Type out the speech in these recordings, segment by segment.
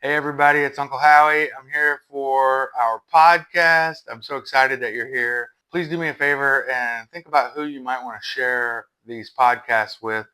Hey everybody, it's Uncle Howie. I'm here for our podcast. I'm so excited that you're here. Please do me a favor and think about who you might want to share these podcasts with.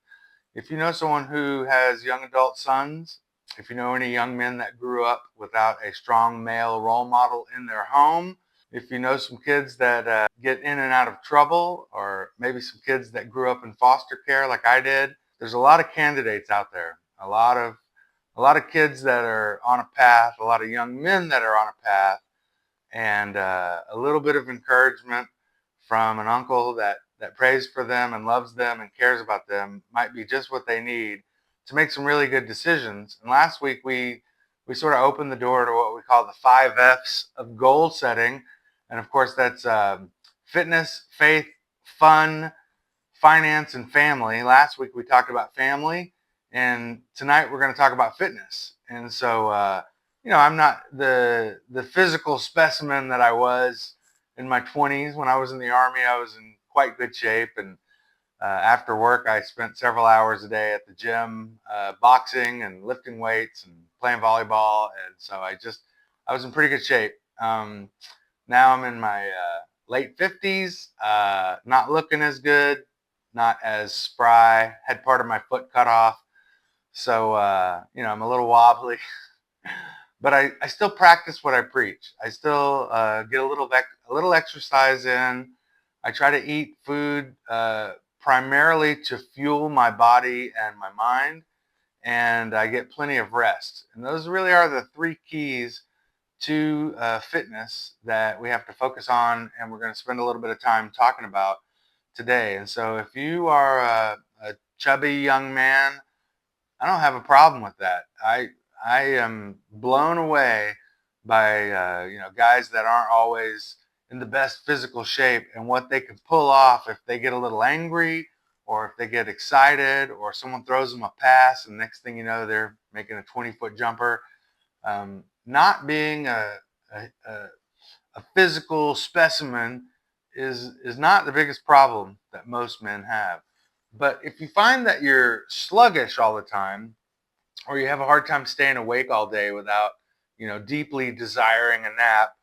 If you know someone who has young adult sons, if you know any young men that grew up without a strong male role model in their home, if you know some kids that get in and out of trouble, or maybe some kids that grew up in foster care like I did, there's a lot of candidates out there. A lot of kids that are on a path, a lot of young men that are on a path, and a little bit of encouragement from an uncle that prays for them and loves them and cares about them might be just what they need to make some really good decisions. And last week we sort of opened the door to what we call the 5 F's of goal setting, and of course that's fitness, faith, fun, finance, and family. Last week we talked about family, and tonight we're going to talk about fitness. And so, I'm not the physical specimen that I was in my 20s. When I was in the Army, I was in quite good shape, and after work, I spent several hours a day at the gym, boxing and lifting weights and playing volleyball. And so I was in pretty good shape. Um, Now I'm in my late 50s, not looking as good, not as spry, had part of my foot cut off. So, I'm a little wobbly, but I still practice what I preach. I still get a little exercise in. I try to eat food primarily to fuel my body and my mind, and I get plenty of rest. And those really are the three keys to fitness that we have to focus on, and we're going to spend a little bit of time talking about today. And so, if you are a chubby young man, I don't have a problem with that. I am blown away by guys that aren't always in the best physical shape and what they can pull off if they get a little angry or if they get excited or someone throws them a pass and next thing you know they're making a 20-foot jumper. Not being a, a physical specimen is not the biggest problem that most men have. But if you find that you're sluggish all the time, or you have a hard time staying awake all day without, deeply desiring a nap,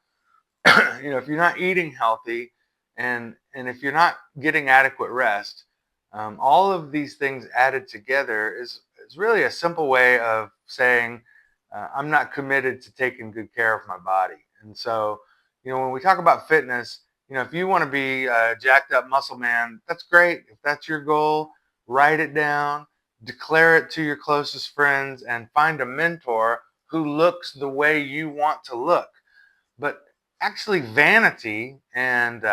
if you're not eating healthy, and if you're not getting adequate rest, all of these things added together is really a simple way of saying I'm not committed to taking good care of my body. And so, when we talk about fitness, if you want to be a jacked up muscle man, that's great. If that's your goal, write it down, declare it to your closest friends, and find a mentor who looks the way you want to look. But actually, vanity and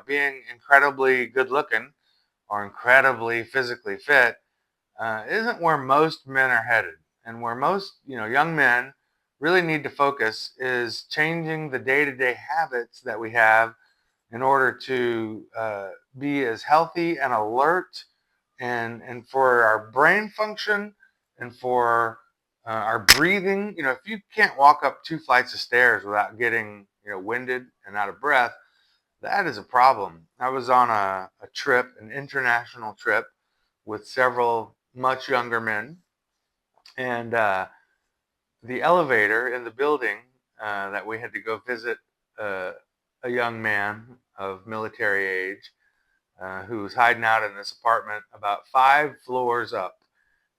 being incredibly good looking or incredibly physically fit isn't where most men are headed. And where most young men really need to focus is changing the day-to-day habits that we have in order to be as healthy and alert, and for our brain function and for our breathing. If you can't walk up 2 flights of stairs without getting winded and out of breath, that is a problem. I was on a trip, an international trip, with several much younger men, and the elevator in the building that we had to go visit uh, a young man of military age who was hiding out in this apartment about 5 floors up.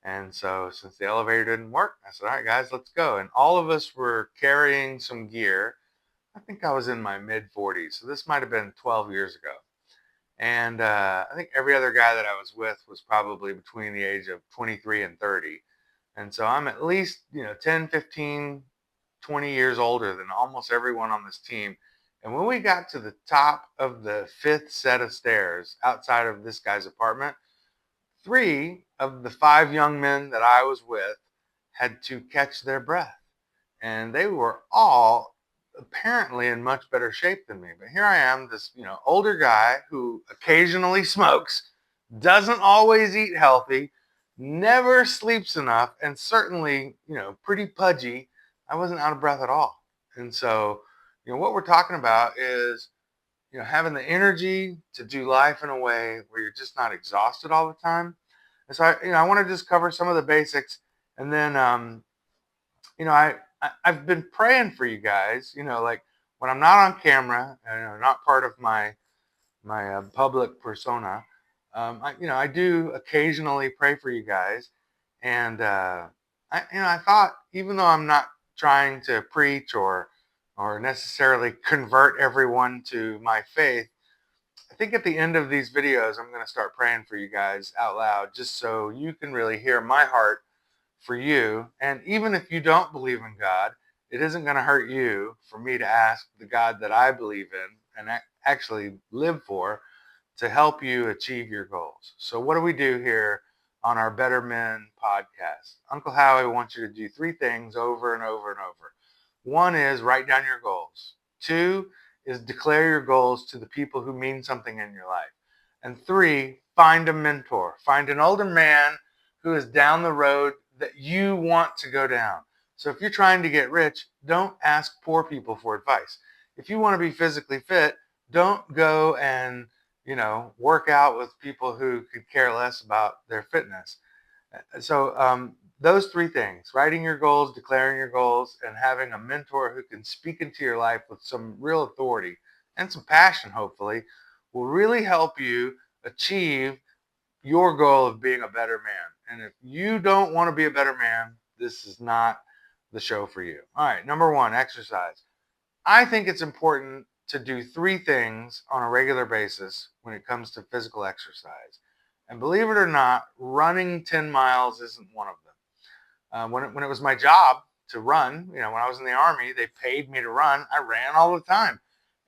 And so, since the elevator didn't work, I said, "All right, guys, let's go." And all of us were carrying some gear. I think I was in my mid 40s, so this might have been 12 years ago. And I think every other guy that I was with was probably between the age of 23 and 30. And so I'm at least, 10, 15, 20 years older than almost everyone on this team. And when we got to the top of the fifth set of stairs outside of this guy's apartment, 3 of the 5 young men that I was with had to catch their breath. And they were all apparently in much better shape than me. But here I am, this, older guy who occasionally smokes, doesn't always eat healthy, never sleeps enough, and certainly, pretty pudgy. I wasn't out of breath at all. And so, what we're talking about is, having the energy to do life in a way where you're just not exhausted all the time. And so I want to just cover some of the basics, and then, I I've been praying for you guys, like when I'm not on camera and not part of my public persona. I do occasionally pray for you guys, and I thought, even though I'm not trying to preach or necessarily convert everyone to my faith, I think at the end of these videos, I'm going to start praying for you guys out loud, just so you can really hear my heart for you. And even if you don't believe in God, it isn't going to hurt you for me to ask the God that I believe in and actually live for to help you achieve your goals. So, what do we do here on our Better Men podcast? Uncle Howie wants you to do three things over and over and over. One is write down your goals. Two is declare your goals to the people who mean something in your life. And three, find a mentor. Find an older man who is down the road that you want to go down. So if you're trying to get rich, don't ask poor people for advice. If you want to be physically fit, don't go and work out with people who could care less about their fitness. So those three things: writing your goals, declaring your goals, and having a mentor who can speak into your life with some real authority and some passion, hopefully, will really help you achieve your goal of being a better man. And if you don't want to be a better man, this is not the show for you. All right, number one, exercise. I think it's important to do three things on a regular basis when it comes to physical exercise. And believe it or not, running 10 miles isn't one of them. When it was my job to run, when I was in the Army, they paid me to run. I ran all the time.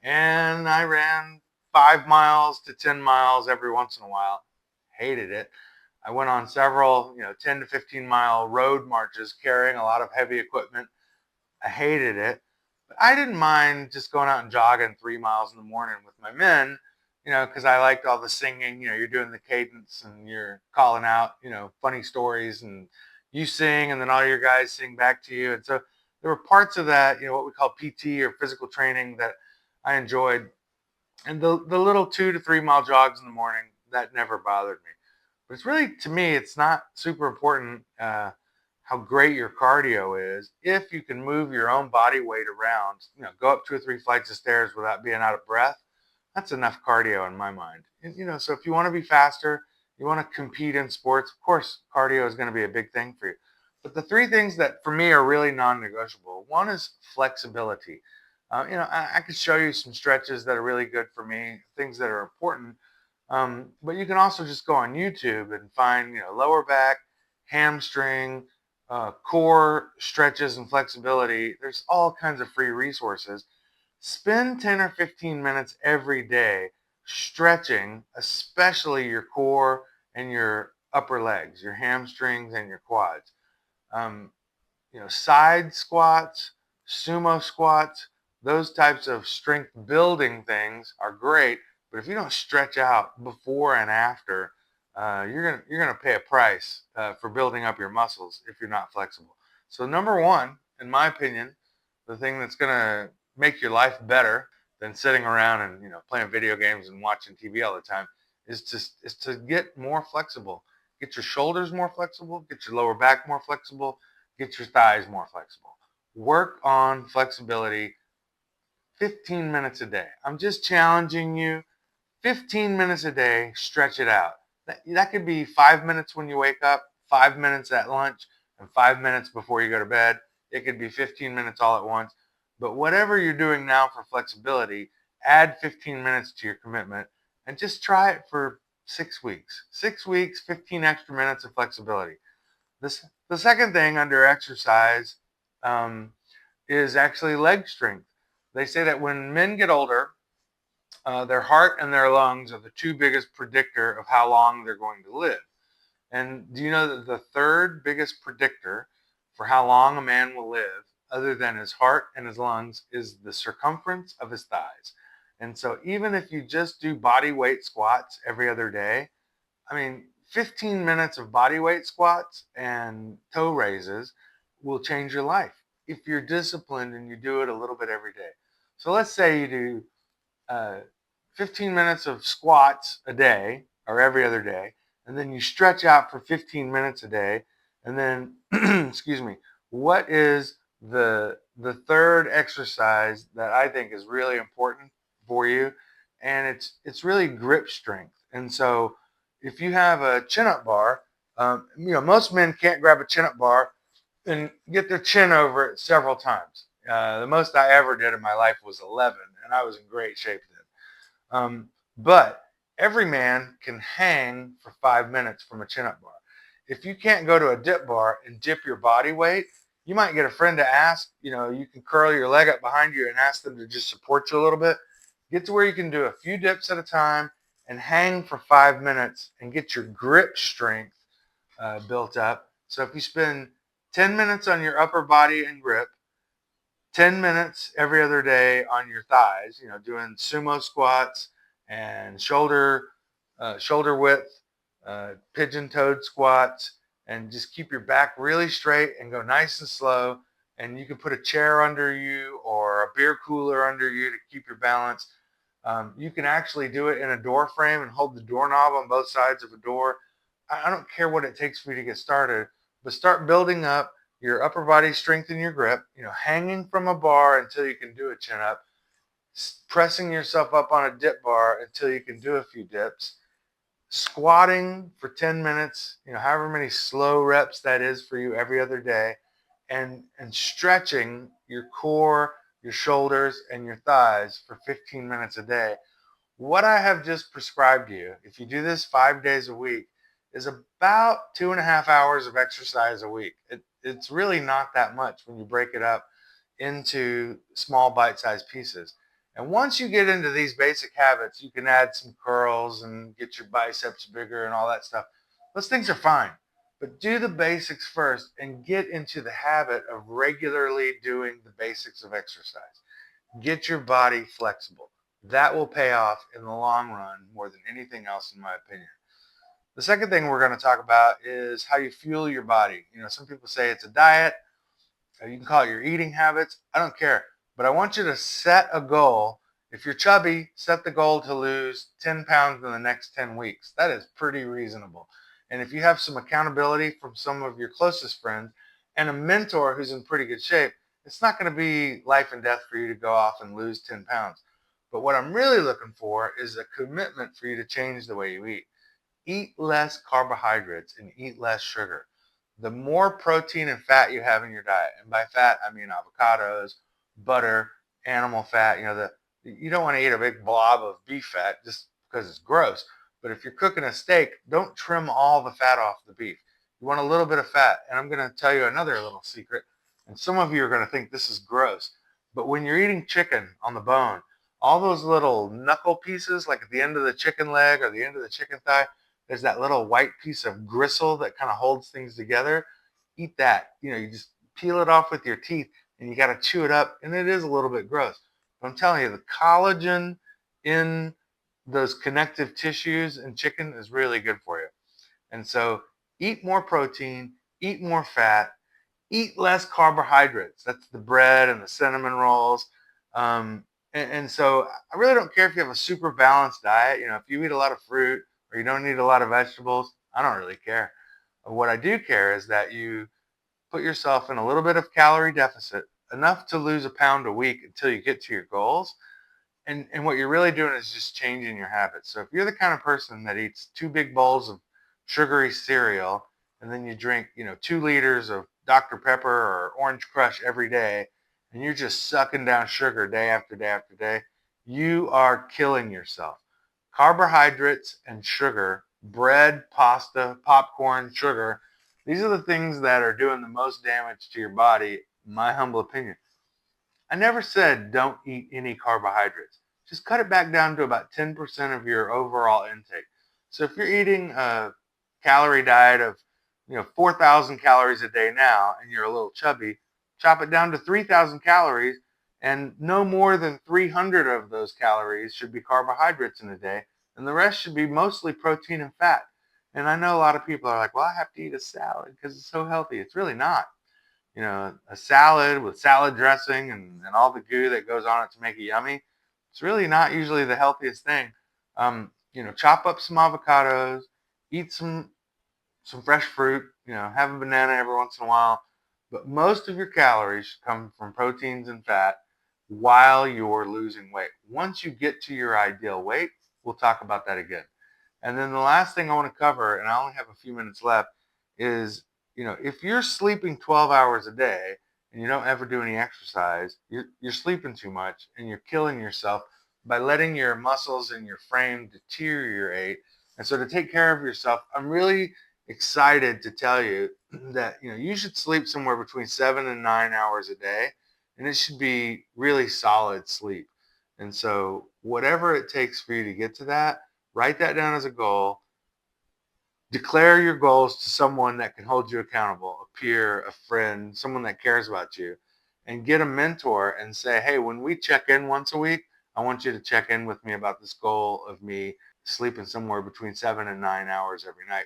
And I ran 5 miles to 10 miles every once in a while. Hated it. I went on several, 10 to 15 mile road marches carrying a lot of heavy equipment. I hated it. But I didn't mind just going out and jogging 3 miles in the morning with my men, because I liked all the singing. You're doing the cadence and you're calling out, funny stories, and you sing and then all your guys sing back to you. And so there were parts of that, what we call PT or physical training, that I enjoyed. And the little 2 to 3 mile jogs in the morning, that never bothered me. But it's really, to me, it's not super important how great your cardio is. If you can move your own body weight around, go up 2 or 3 flights of stairs without being out of breath, that's enough cardio in my mind. And, so if you want to be faster, you want to compete in sports, of course, cardio is going to be a big thing for you. But the three things that for me are really non-negotiable. One is flexibility. I could show you some stretches that are really good for me, things that are important. But you can also just go on YouTube and find, lower back, hamstring, core stretches and flexibility. There's all kinds of free resources. Spend 10 or 15 minutes every day stretching, especially your core and your upper legs, your hamstrings and your quads. Um, Side squats, sumo squats, those types of strength building things are great. But if you don't stretch out before and after, you're gonna pay a price for building up your muscles if you're not flexible. So number one, in my opinion, the thing that's gonna make your life better than sitting around and playing video games and watching TV all the time is to get more flexible. Get your shoulders more flexible. Get your lower back more flexible. Get your thighs more flexible. Work on flexibility 15 minutes a day. I'm just challenging you. 15 minutes a day, stretch it out. That could be 5 minutes when you wake up, 5 minutes at lunch, and 5 minutes before you go to bed. It could be 15 minutes all at once. But whatever you're doing now for flexibility, add 15 minutes to your commitment and just try it for 6 weeks. 6 weeks, 15 extra minutes of flexibility. The second thing under exercise is actually leg strength. They say that when men get older, their heart and their lungs are the two biggest predictor of how long they're going to live. And do you know that the third biggest predictor for how long a man will live, other than his heart and his lungs, is the circumference of his thighs? And so even if you just do body weight squats every other day, 15 minutes of body weight squats and toe raises will change your life if you're disciplined and you do it a little bit every day. So let's say you do 15 minutes of squats a day or every other day, and then you stretch out for 15 minutes a day, and then, excuse me, what is The third exercise that I think is really important for you, and it's really grip strength. And so if you have a chin up bar, most men can't grab a chin up bar and get their chin over it several times. The most I ever did in my life was 11, and I was in great shape then. But every man can hang for 5 minutes from a chin up bar. If you can't go to a dip bar and dip your body weight, you might get a friend to ask. You can curl your leg up behind you and ask them to just support you a little bit. Get to where you can do a few dips at a time and hang for 5 minutes and get your grip strength built up. So if you spend 10 minutes on your upper body and grip, 10 minutes every other day on your thighs, doing sumo squats and shoulder width, pigeon toed squats, and just keep your back really straight and go nice and slow. And you can put a chair under you or a beer cooler under you to keep your balance. You can actually do it in a door frame and hold the doorknob on both sides of a door. I don't care what it takes for you to get started, but start building up your upper body strength and your grip, hanging from a bar until you can do a chin up, pressing yourself up on a dip bar until you can do a few dips, squatting for 10 minutes, however many slow reps that is for you every other day, and stretching your core, your shoulders, and your thighs for 15 minutes a day. What I have just prescribed you, if you do this 5 days a week, is about 2.5 hours of exercise a week. It's really not that much when you break it up into small bite-sized pieces. And once you get into these basic habits, you can add some curls and get your biceps bigger and all that stuff. Those things are fine. But do the basics first and get into the habit of regularly doing the basics of exercise. Get your body flexible. That will pay off in the long run more than anything else, in my opinion. The second thing we're going to talk about is how you fuel your body. Some people say it's a diet. You can call it your eating habits. I don't care. But I want you to set a goal. If you're chubby, set the goal to lose 10 pounds in the next 10 weeks. That is pretty reasonable. And if you have some accountability from some of your closest friends and a mentor who's in pretty good shape, it's not going to be life and death for you to go off and lose 10 pounds. But what I'm really looking for is a commitment for you to change the way you eat. Eat less carbohydrates and eat less sugar. The more protein and fat you have in your diet, and by fat I mean avocados, butter, animal fat. You don't want to eat a big blob of beef fat just because it's gross. But if you're cooking a steak, don't trim all the fat off the beef. You want a little bit of fat. And I'm going to tell you another little secret. And some of you are going to think this is gross. But when you're eating chicken on the bone, all those little knuckle pieces, like at the end of the chicken leg or the end of the chicken thigh, there's that little white piece of gristle that kind of holds things together. Eat that. You just peel it off with your teeth and you got to chew it up. And it is a little bit gross. But I'm telling you, the collagen in those connective tissues in chicken is really good for you. And so eat more protein, eat more fat, eat less carbohydrates. That's the bread and the cinnamon rolls. And so I really don't care if you have a super balanced diet. If you eat a lot of fruit or you don't eat a lot of vegetables, I don't really care. What I do care is that you put yourself in a little bit of calorie deficit, enough to lose a pound a week until you get to your goals. And what you're really doing is just changing your habits. So if you're the kind of person that eats 2 big bowls of sugary cereal and then you drink, 2 liters of Dr. Pepper or Orange Crush every day, and you're just sucking down sugar day after day after day, you are killing yourself. Carbohydrates and sugar, bread, pasta, popcorn, sugar, these are the things that are doing the most damage to your body, in my humble opinion. I never said don't eat any carbohydrates. Just cut it back down to about 10% of your overall intake. So if you're eating a calorie diet of 4,000 calories a day now and you're a little chubby, chop it down to 3,000 calories, and no more than 300 of those calories should be carbohydrates in a day, and the rest should be mostly protein and fat. And I know a lot of people are like, well, I have to eat a salad because it's so healthy. It's really not. A salad with salad dressing and all the goo that goes on it to make it yummy, it's really not usually the healthiest thing. Chop up some avocados, eat some fresh fruit, have a banana every once in a while. But most of your calories should come from proteins and fat while you're losing weight. Once you get to your ideal weight, we'll talk about that again. And then the last thing I want to cover, and I only have a few minutes left, is if you're sleeping 12 hours a day and you don't ever do any exercise, you're sleeping too much and you're killing yourself by letting your muscles and your frame deteriorate. And so to take care of yourself, I'm really excited to tell you that you should sleep somewhere between 7 and 9 hours a day, and it should be really solid sleep. And so whatever it takes for you to get to that, write that down as a goal. Declare your goals to someone that can hold you accountable, a peer, a friend, someone that cares about you, and get a mentor and say, hey, when we check in once a week, I want you to check in with me about this goal of me sleeping somewhere between 7 and 9 hours every night.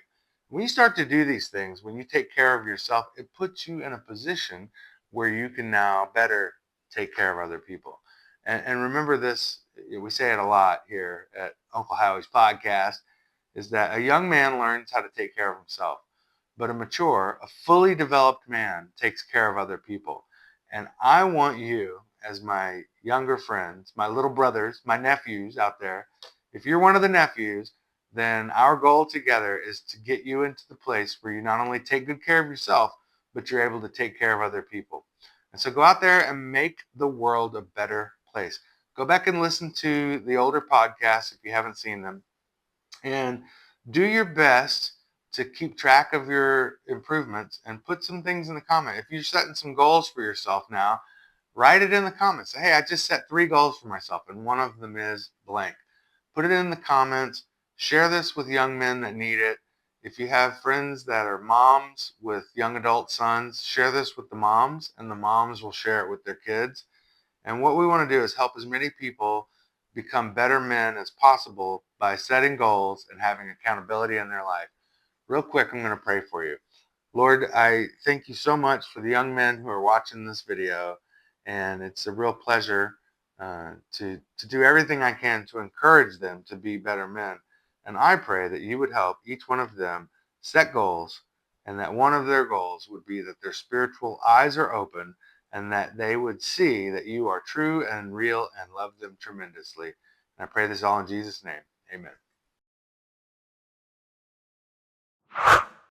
When you start to do these things, when you take care of yourself, it puts you in a position where you can now better take care of other people. And remember this, we say it a lot here at Uncle Howie's podcast, is that a young man learns how to take care of himself, but a fully developed man takes care of other people. And I want you, as my younger friends, my little brothers, my nephews out there, if you're one of the nephews, then our goal together is to get you into the place where you not only take good care of yourself, but you're able to take care of other people. And so go out there and make the world a better place. Go back and listen to the older podcasts if you haven't seen them, and do your best to keep track of your improvements and put some things in the comment. If you're setting some goals for yourself now, write it in the comments. Say, hey, I just set 3 goals for myself and one of them is blank. Put it in the comments. Share this with young men that need it. If you have friends that are moms with young adult sons, share this with the moms, and the moms will share it with their kids. And what we want to do is help as many people become better men as possible by setting goals and having accountability in their life. Real quick, I'm going to pray for you. Lord, I thank you so much for the young men who are watching this video. And it's a real pleasure to do everything I can to encourage them to be better men. And I pray that you would help each one of them set goals, and that one of their goals would be that their spiritual eyes are open and that they would see that you are true and real and love them tremendously. And I pray this all in Jesus' name. Amen.